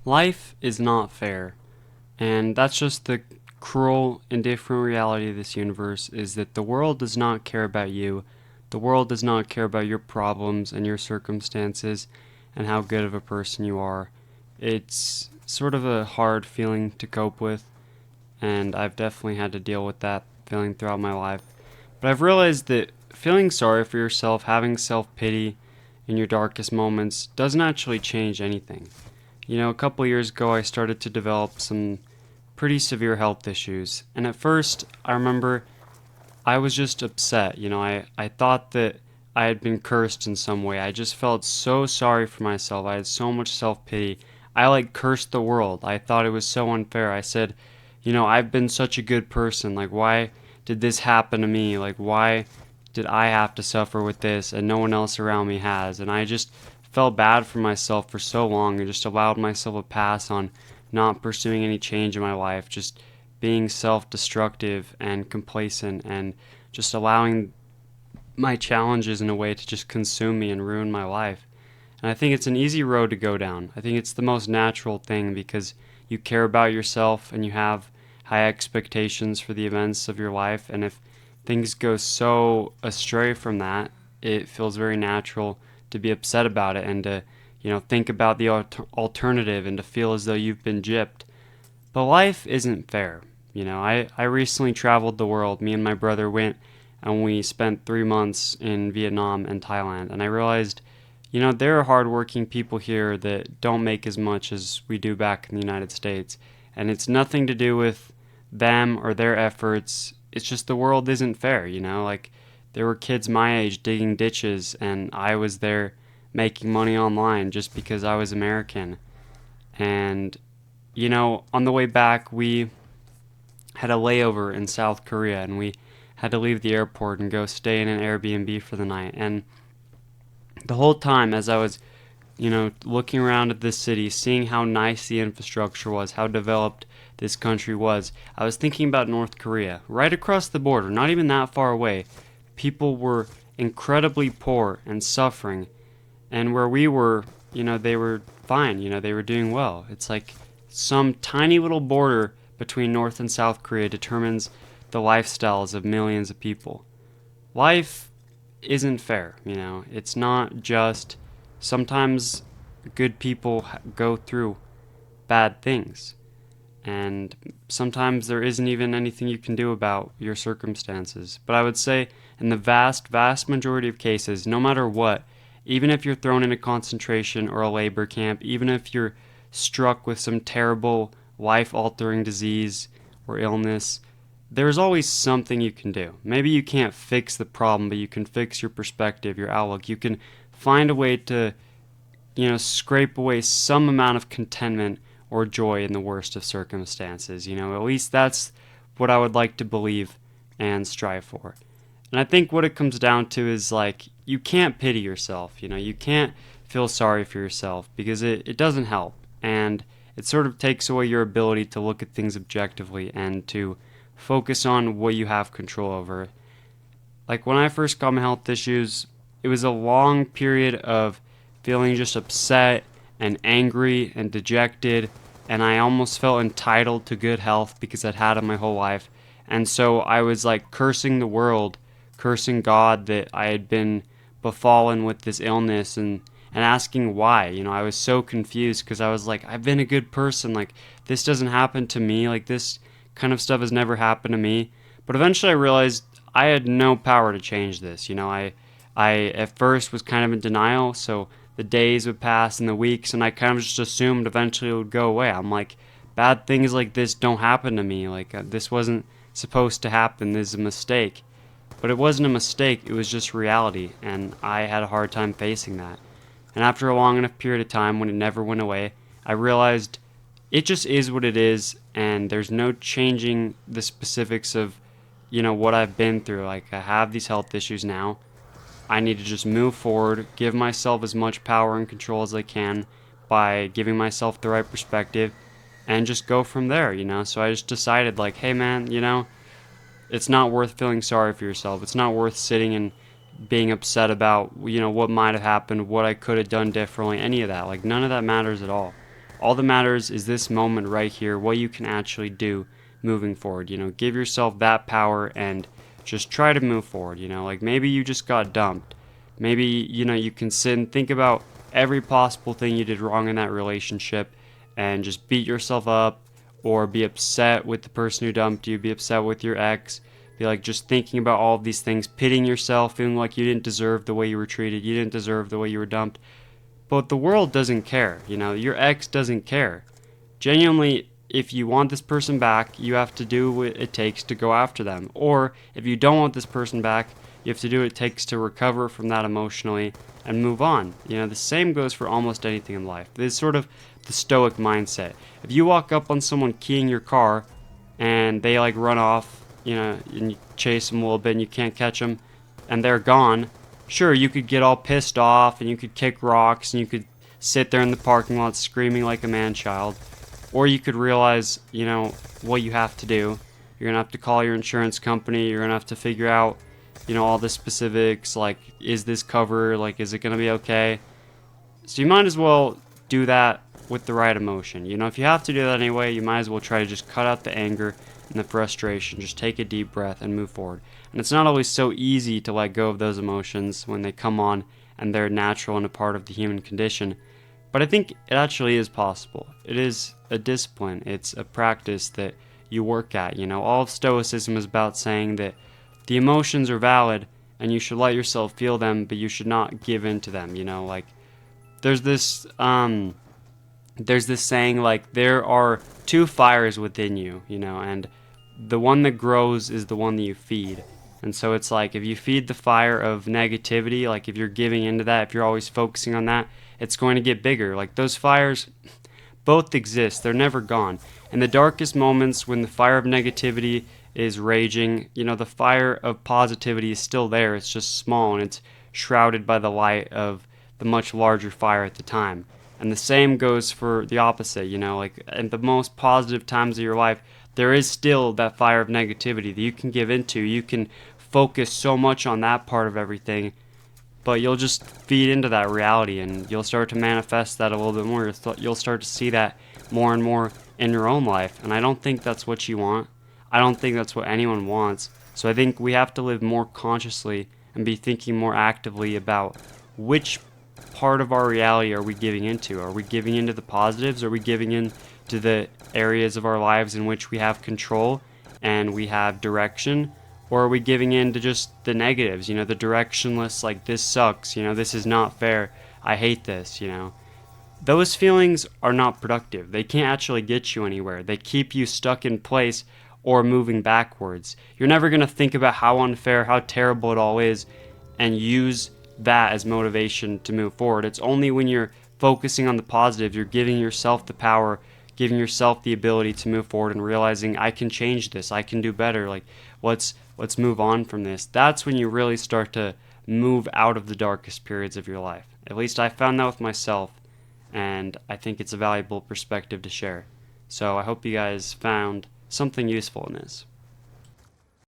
Life is not fair, and that's just the cruel, indifferent reality of this universe is that the world does not care about you. The world does not care about your problems and your circumstances and how good of a person you are. It's sort of a hard feeling to cope with, and I've definitely had to deal with that feeling throughout my life. But I've realized that feeling sorry for yourself, having self pity in your darkest moments, doesn't actually change anything. A couple years ago, I started to develop some pretty severe health issues. And at first, I remember I was just upset. I thought that I had been cursed in some way. I just felt so sorry for myself. I had so much self pity. I cursed the world. I thought it was so unfair. I said, I've been such a good person. Like, why did this happen to me? Like, why did I have to suffer with this and no one else around me has? And I just felt bad for myself for so long and just allowed myself a pass on not pursuing any change in my life, just being self destructive and complacent and just allowing my challenges in a way to just consume me and ruin my life. And I think it's an easy road to go down. I think it's the most natural thing because you care about yourself and you have high expectations for the events of your life. And if things go so astray from that, it feels very natural to be upset about it and to, think about the alternative and to feel as though you've been gypped. But life isn't fair. I recently traveled the world. Me and my brother went and we spent 3 months in Vietnam and Thailand. And I realized, there are hardworking people here that don't make as much as we do back in the United States. And it's nothing to do with them or their efforts. It's just the world isn't fair, there were kids my age digging ditches and I was there making money online just because I was American. And, on the way back, we had a layover in South Korea and we had to leave the airport and go stay in an Airbnb for the night. And the whole time as I was, looking around at this city, seeing how nice the infrastructure was, how developed this country was, I was thinking about North Korea. Right across the border, not even that far away, people were incredibly poor and suffering. And where we were, they were fine, they were doing well. It's like some tiny little border between North and South Korea determines the lifestyles of millions of people. Life isn't fair, It's not just sometimes good people go through bad things. And sometimes there isn't even anything you can do about your circumstances. But I would say in the vast, vast majority of cases, no matter what, even if you're thrown in a concentration or a labor camp, even if you're struck with some terrible life-altering disease or illness, there's always something you can do. Maybe you can't fix the problem, but you can fix your perspective, your outlook. You can find a way to, scrape away some amount of contentment or joy in the worst of circumstances. At least that's what I would like to believe and strive for. And I think what it comes down to is you can't pity yourself. You can't feel sorry for yourself because it doesn't help. And it sort of takes away your ability to look at things objectively and to focus on what you have control over. Like when I first got my health issues, it was a long period of feeling just upset and angry and dejected, and I almost felt entitled to good health because I'd had it my whole life. And so I was cursing the world, cursing God that I had been befallen with this illness and asking why. I was so confused because I was I've been a good person. This doesn't happen to me. This kind of stuff has never happened to me. But eventually I realized I had no power to change this. I at first was kind of in denial, so the days would pass and the weeks, and I kind of just assumed eventually it would go away. I'm bad things like this don't happen to me. This wasn't supposed to happen. This is a mistake. But it wasn't a mistake, it was just reality, and I had a hard time facing that. And after a long enough period of time when it never went away, I realized it just is what it is, and there's no changing the specifics of, what I've been through. I have these health issues now. I need to just move forward, give myself as much power and control as I can by giving myself the right perspective, and just go from there, So I just decided, hey man, it's not worth feeling sorry for yourself. It's not worth sitting and being upset about, what might have happened, what I could have done differently, any of that. None of that matters at all. All that matters is this moment right here, what you can actually do moving forward. Give yourself that power and just try to move forward. Like maybe you just got dumped. Maybe, you can sit and think about every possible thing you did wrong in that relationship and just beat yourself up, or be upset with the person who dumped you, be upset with your ex, be like just thinking about all of these things, pitying yourself, feeling like you didn't deserve the way you were treated, you didn't deserve the way you were dumped. But the world doesn't care, your ex doesn't care. Genuinely, if you want this person back, you have to do what it takes to go after them. Or if you don't want this person back, you have to do what it takes to recover from that emotionally and move on. The same goes for almost anything in life. This is sort of the stoic mindset. If you walk up on someone keying your car and they like run off, and you chase them a little bit and you can't catch them and they're gone, sure, you could get all pissed off and you could kick rocks and you could sit there in the parking lot screaming like a man-child. Or you could realize, what you have to do. You're going to have to call your insurance company. You're going to have to figure out, all the specifics, like, is this covered? Like, is it going to be okay? So you might as well do that with the right emotion. If you have to do that anyway, you might as well try to just cut out the anger and the frustration. Just take a deep breath and move forward. And it's not always so easy to let go of those emotions when they come on and they're natural and a part of the human condition. But I think it actually is possible. It is a discipline. It's a practice that you work at. All of Stoicism is about saying that the emotions are valid and you should let yourself feel them, but you should not give in to them. Like there's this saying, like, there are two fires within you, and the one that grows is the one that you feed. And so it's like, if you feed the fire of negativity, like if you're giving into that, if you're always focusing on that, it's going to get bigger. Like those fires both exist. They're never gone. In the darkest moments when the fire of negativity is raging, the fire of positivity is still there. It's just small and it's shrouded by the light of the much larger fire at the time. And the same goes for the opposite, like in the most positive times of your life, there is still that fire of negativity that you can give into. You can focus so much on that part of everything, but you'll just feed into that reality and you'll start to manifest that a little bit more. You'll start to see that more and more in your own life. And I don't think that's what you want. I don't think that's what anyone wants. So I think we have to live more consciously and be thinking more actively about which part of our reality are we giving into? Are we giving into the positives? Are we giving into the areas of our lives in which we have control and we have direction? Or are we giving in to just the negatives, the directionless, like, this sucks, this is not fair, I hate this, Those feelings are not productive. They can't actually get you anywhere. They keep you stuck in place or moving backwards. You're never going to think about how unfair, how terrible it all is, and use that as motivation to move forward. It's only when you're focusing on the positive, you're giving yourself the power, giving yourself the ability to move forward and realizing, I can change this, I can do better, like, let's move on from this. That's when you really start to move out of the darkest periods of your life. At least I found that with myself, and I think it's a valuable perspective to share. So I hope you guys found something useful in this.